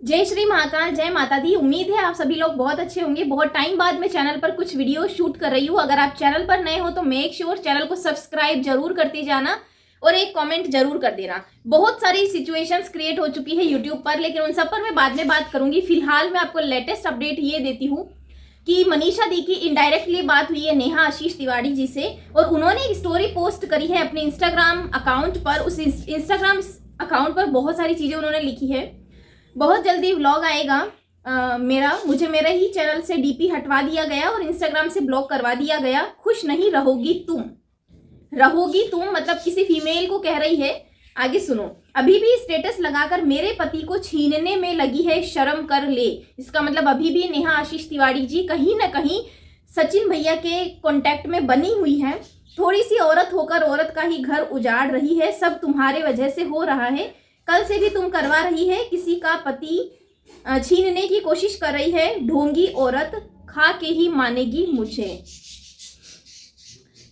जय श्री महाकाल, जय माता दी। उम्मीद है आप सभी लोग बहुत अच्छे होंगे। बहुत टाइम बाद मैं चैनल पर कुछ वीडियो शूट कर रही हूँ। अगर आप चैनल पर नए हो तो मेक श्योर चैनल को सब्सक्राइब जरूर करते जाना और एक कमेंट जरूर कर देना। बहुत सारी सिचुएशंस क्रिएट हो चुकी है यूट्यूब पर, लेकिन उन सब पर मैं बाद में बात करूंगी। फिलहाल मैं आपको लेटेस्ट अपडेट ये देती हूँ कि मनीषा दी की इनडायरेक्टली बात हुई है नेहा आशीष तिवारी जी से, और उन्होंने एक स्टोरी पोस्ट करी है अपने इंस्टाग्राम अकाउंट पर। उस इंस्टाग्राम अकाउंट पर बहुत सारी चीजें उन्होंने लिखी है। बहुत जल्दी व्लॉग आएगा मुझे मेरे ही चैनल से डीपी हटवा दिया गया और इंस्टाग्राम से ब्लॉक करवा दिया गया। खुश नहीं रहोगी तुम मतलब किसी फीमेल को कह रही है। आगे सुनो। अभी भी स्टेटस लगाकर मेरे पति को छीनने में लगी है, शर्म कर ले। इसका मतलब अभी भी नेहा आशीष तिवारी जी कहीं ना कहीं सचिन भैया के कांटेक्ट में बनी हुई है। थोड़ी सी औरत होकर औरत का ही घर उजाड़ रही है। सब तुम्हारे वजह से हो रहा है। कल से भी तुम करवा रही है, किसी का पति छीनने की कोशिश कर रही है। ढोंगी औरत, खा के ही मानेगी मुझे।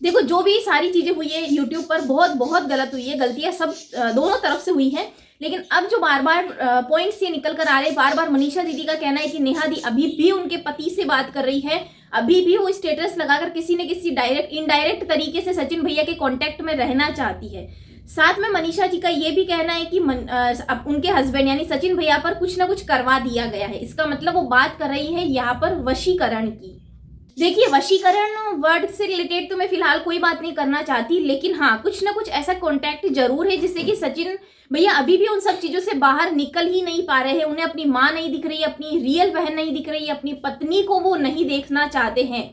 देखो, जो भी सारी चीजें हुई है यूट्यूब पर बहुत गलत हुई है। गलतियां सब दोनों तरफ से हुई हैं, लेकिन अब जो बार बार पॉइंट्स ये निकल कर आ रहे हैं, बार बार मनीषा दीदी का कहना है कि नेहा दी अभी भी उनके पति से बात कर रही है। अभी भी वो स्टेटस लगाकर किसी न किसी डायरेक्ट इनडायरेक्ट तरीके से सचिन भैया के कांटेक्ट में रहना चाहती है। साथ में मनीषा जी का ये भी कहना है कि उनके हस्बैंड यानी सचिन भैया पर कुछ ना कुछ करवा दिया गया है। इसका मतलब वो बात कर रही है यहाँ पर वशीकरण की। देखिए, वशीकरण वर्ड से रिलेटेड तो मैं फिलहाल कोई बात नहीं करना चाहती, लेकिन हाँ, कुछ ना कुछ ऐसा कॉन्टैक्ट जरूर है जिससे कि सचिन भैया अभी भी उन सब चीजों से बाहर निकल ही नहीं पा रहे हैं। उन्हें अपनी माँ नहीं दिख रही, अपनी रियल बहन नहीं दिख रही, अपनी पत्नी को वो नहीं देखना चाहते हैं।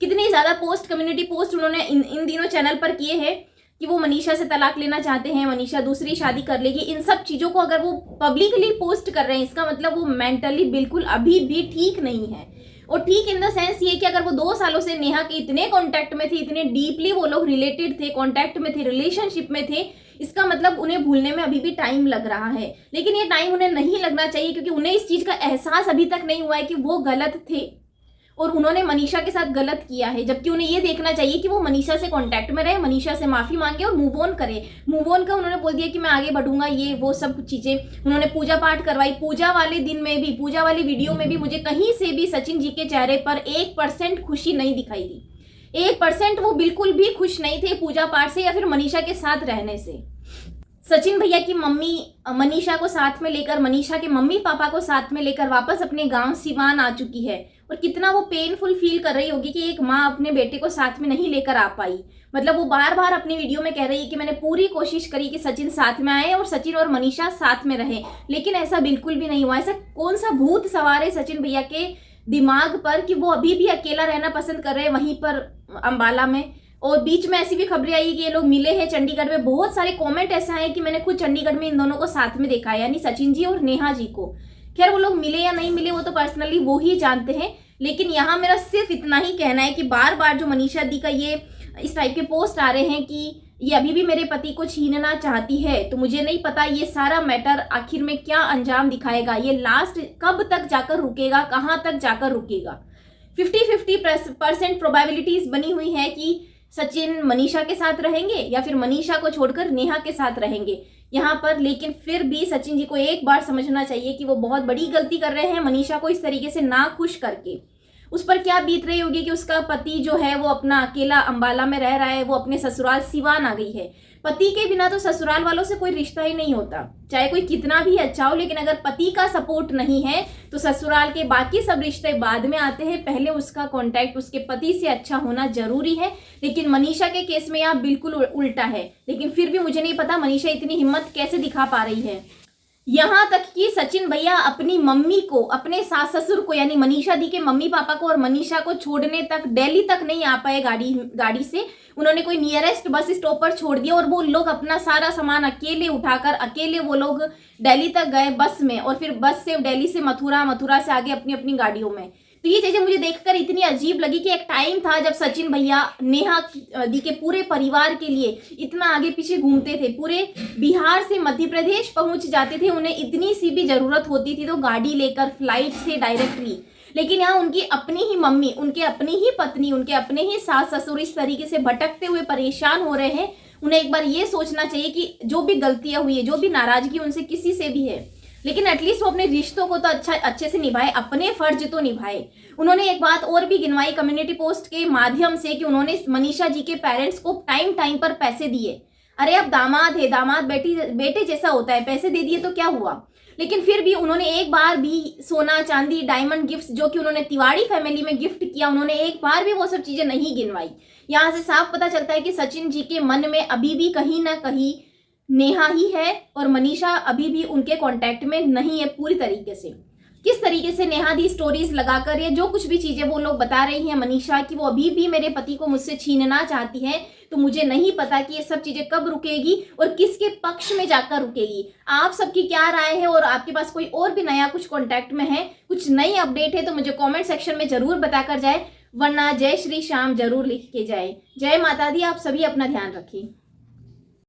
कितनी ज्यादा पोस्ट, कम्युनिटी पोस्ट उन्होंने इन दिनों चैनल पर किए हैं कि वो मनीषा से तलाक लेना चाहते हैं, मनीषा दूसरी शादी कर लेगी। इन सब चीजों को अगर वो पब्लिकली पोस्ट कर रहे हैं, इसका मतलब वो मेंटली बिल्कुल अभी भी ठीक नहीं है। और ठीक इन द सेंस ये कि अगर वो 2 सालों से नेहा के इतने कांटेक्ट में थे, इतने डीपली वो लोग रिलेटेड थे, कांटेक्ट में थे, रिलेशनशिप में थे, इसका मतलब उन्हें भूलने में अभी भी टाइम लग रहा है। लेकिन ये टाइम उन्हें नहीं लगना चाहिए, क्योंकि उन्हें इस चीज का एहसास अभी तक नहीं हुआ है कि वो गलत थे और उन्होंने मनीषा के साथ गलत किया है। जबकि उन्हें ये देखना चाहिए कि वो मनीषा से कांटेक्ट में रहे, मनीषा से माफी मांगे और मूव ऑन करे। मूव ऑन का उन्होंने बोल दिया कि मैं आगे बढ़ूंगा, ये वो सब चीजें। उन्होंने पूजा पाठ करवाई। पूजा वाले दिन में भी, पूजा वाली वीडियो में भी मुझे कहीं से भी सचिन जी के चेहरे पर 1% खुशी नहीं दिखाई दी। 1% वो बिल्कुल भी खुश नहीं थे पूजा पाठ से या फिर मनीषा के साथ रहने से। सचिन भैया की मम्मी मनीषा को साथ में लेकर, मनीषा के मम्मी पापा को साथ में लेकर वापस अपने गांव सिवान आ चुकी है, और कितना वो पेनफुल फील कर रही होगी कि एक माँ अपने बेटे को साथ में नहीं लेकर आ पाई। मतलब वो बार बार अपनी वीडियो में कह रही है कि मैंने पूरी कोशिश करी कि सचिन साथ में आए और सचिन और मनीषा साथ में रहे, लेकिन ऐसा बिल्कुल भी नहीं हुआ। ऐसा कौन सा भूत सवार है सचिन भैया के दिमाग पर कि वो अभी भी अकेला रहना पसंद कर रहे हैं वहीं पर अंबाला में। और बीच में ऐसी भी खबरें आई कि ये लोग मिले हैं चंडीगढ़ में। बहुत सारे कमेंट ऐसा है कि मैंने खुद चंडीगढ़ में इन दोनों को साथ में देखा है, यानी सचिन जी और नेहा जी को। खैर, वो लोग मिले या नहीं मिले वो तो पर्सनली वो ही जानते हैं, लेकिन यहाँ मेरा सिर्फ इतना ही कहना है कि बार बार जो मनीषा दी का ये इस टाइप के पोस्ट आ रहे हैं कि ये अभी भी मेरे पति को छीनना चाहती है, तो मुझे नहीं पता ये सारा मैटर आखिर में क्या अंजाम दिखाएगा। ये लास्ट कब तक जाकर रुकेगा, कहाँ तक जाकर रुकेगा। 50-50% प्रोबेबिलिटीज बनी हुई है कि सचिन मनीषा के साथ रहेंगे या फिर मनीषा को छोड़कर नेहा के साथ रहेंगे यहाँ पर। लेकिन फिर भी सचिन जी को एक बार समझना चाहिए कि वो बहुत बड़ी गलती कर रहे हैं मनीषा को इस तरीके से ना खुश करके। उस पर क्या बीत रही होगी कि उसका पति जो है वो अपना अकेला अंबाला में रह रहा है, वो अपने ससुराल सिवान आ गई है। पति के बिना तो ससुराल वालों से कोई रिश्ता ही नहीं होता, चाहे कोई कितना भी अच्छा हो, लेकिन अगर पति का सपोर्ट नहीं है तो ससुराल के बाकी सब रिश्ते बाद में आते हैं। पहले उसका कांटेक्ट उसके पति से अच्छा होना जरूरी है। लेकिन मनीषा के केस में यहाँ बिल्कुल उल्टा है। लेकिन फिर भी मुझे नहीं पता मनीषा इतनी हिम्मत कैसे दिखा पा रही है। यहाँ तक कि सचिन भैया अपनी मम्मी को, अपने सास ससुर को, यानी मनीषा दी के मम्मी पापा को और मनीषा को छोड़ने तक दिल्ली तक नहीं आ पाए गाड़ी से। उन्होंने कोई नियरेस्ट बस स्टॉप पर छोड़ दिया और वो लोग अपना सारा सामान अकेले उठाकर अकेले वो लोग दिल्ली तक गए बस में, और फिर बस से दिल्ली से मथुरा, मथुरा से आगे अपनी अपनी गाड़ियों में। तो ये चीजें मुझे देखकर इतनी अजीब लगी कि एक टाइम था जब सचिन भैया नेहा दी के पूरे परिवार के लिए इतना आगे पीछे घूमते थे, पूरे बिहार से मध्य प्रदेश पहुंच जाते थे। उन्हें इतनी सी भी जरूरत होती थी तो गाड़ी लेकर फ्लाइट से डायरेक्टली। लेकिन यहाँ उनकी अपनी ही मम्मी, उनके अपनी ही पत्नी, उनके अपने ही सास ससुर इस तरीके से भटकते हुए परेशान हो रहे हैं। उन्हें एक बार ये सोचना चाहिए कि जो भी गलतियां हुई है, जो भी नाराजगी उनसे किसी से भी है, लेकिन एटलीस्ट वो अपने रिश्तों को तो अच्छे से निभाए, अपने फर्ज तो निभाए। उन्होंने एक बात और भी गिनवाई कम्युनिटी पोस्ट के माध्यम से कि उन्होंने मनीषा जी के पेरेंट्स को टाइम पर पैसे दिए। अरे अब दामाद है, दामाद बेटे जैसा होता है, पैसे दे दिए तो क्या हुआ। लेकिन फिर भी उन्होंने एक बार भी सोना चांदी डायमंड गिफ्ट जो कि उन्होंने तिवाड़ी फैमिली में गिफ्ट किया, उन्होंने एक बार भी वो सब चीजें नहीं गिनवाई। यहाँ से साफ पता चलता है कि सचिन जी के मन में अभी भी कहीं ना कहीं नेहा ही है और मनीषा अभी भी उनके कांटेक्ट में नहीं है पूरी तरीके से। किस तरीके से नेहा दी स्टोरीज लगाकर या जो कुछ भी चीजें वो लोग बता रही हैं मनीषा की वो अभी भी मेरे पति को मुझसे छीनना चाहती है, तो मुझे नहीं पता कि ये सब चीजें कब रुकेगी और किसके पक्ष में जाकर रुकेगी। आप सबकी क्या राय है और आपके पास कोई और भी नया कुछ कांटेक्ट में है, कुछ नई अपडेट है तो मुझे कमेंट सेक्शन में जरूर बताकर जाए, वरना जय श्री श्याम जरूर लिख के जाए। जय माता दी। आप सभी अपना ध्यान रखिए।